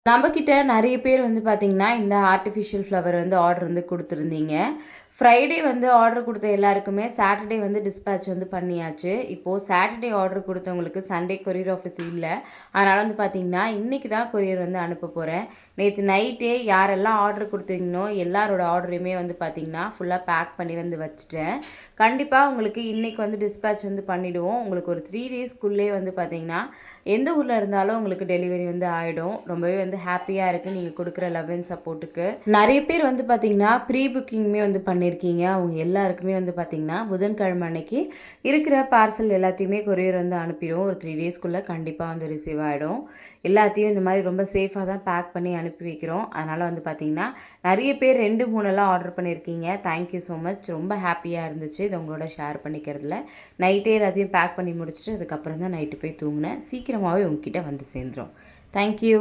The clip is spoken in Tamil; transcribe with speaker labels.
Speaker 1: நம்மக்கிட்ட நிறைய பேர் வந்து பார்த்திங்கன்னா, இந்த ஆர்ட்டிஃபிஷியல் ஃப்ளவர் வந்து ஆர்டர் வந்து குடுத்துருந்தீங்க. ஃப்ரைடே வந்து ஆர்டர் குடுத்த எல்லாருக்குமே சாட்டர்டே வந்து டிஸ்பேட்ச் வந்து பண்ணியாச்சு. இப்போது சாட்டர்டே ஆர்டர் குடுத்தவங்களுக்கு சண்டே கொரியர் ஆஃபீஸ் இல்ல. அதனால வந்து பார்த்திங்கன்னா, இன்னைக்கு தான் கொரியர் வந்து அனுப்ப போறேன். நேத்து நைட்டே யாரெல்லாம் ஆர்டர் குடுத்தீங்களோ, எல்லாரோட ஆர்டரையுமே வந்து பார்த்திங்கன்னா, ஃபுல்லா பேக் பண்ணி வந்து வச்சுட்டேன். கண்டிப்பா உங்களுக்கு இன்னைக்கு வந்து டிஸ்பேட்ச் வந்து பண்ணிடுவோம். உங்களுக்கு ஒரு 3 டேஸ்க்குள்ளே வந்து பார்த்திங்கன்னா, எந்த ஊர்ல இருந்தாலும் உங்களுக்கு டெலிவரி வந்து ஆயிடும். ரொம்பவே வந்து ஹேப்பியா இருக்கு நீங்க குடுக்குற லவ் அண்ட் சப்போர்ட்டுக்கு. நிறைய பேர் வந்து பார்த்திங்கன்னா, ப்ரீ புக்கிங்குமே வந்து பண்ணியிருக்கீங்க. அவங்க எல்லாருக்குமே வந்து பார்த்திங்கன்னா, புதன்கிழமை அன்னைக்கு இருக்கிற பார்சல் எல்லாத்தையுமே கொரியர் வந்து அனுப்பிடுவோம். ஒரு 3 டேஸ்க்குள்ளே கண்டிப்பாக வந்து ரிசீவ் ஆகிடும். எல்லாத்தையும் இந்த மாதிரி ரொம்ப சேஃபாக தான் பேக் பண்ணி அனுப்பி வைக்கிறோம். அதனால் வந்து பார்த்திங்கன்னா, நிறைய பேர் 2, 3 ஆர்டர் பண்ணியிருக்கீங்க. Thank you so much. ரொம்ப ஹாப்பியாக இருந்துச்சு இதை உங்களோட ஷேர் பண்ணிக்கிறதுல. நைட்டே எல்லாத்தையும் பேக் பண்ணி முடிச்சுட்டு அதுக்கப்புறம் தான் நைட்டு போய் தூங்கினேன். சீக்கிரமாகவே உங்ககிட்ட வந்து சேர்ந்துரும். தேங்க்யூ.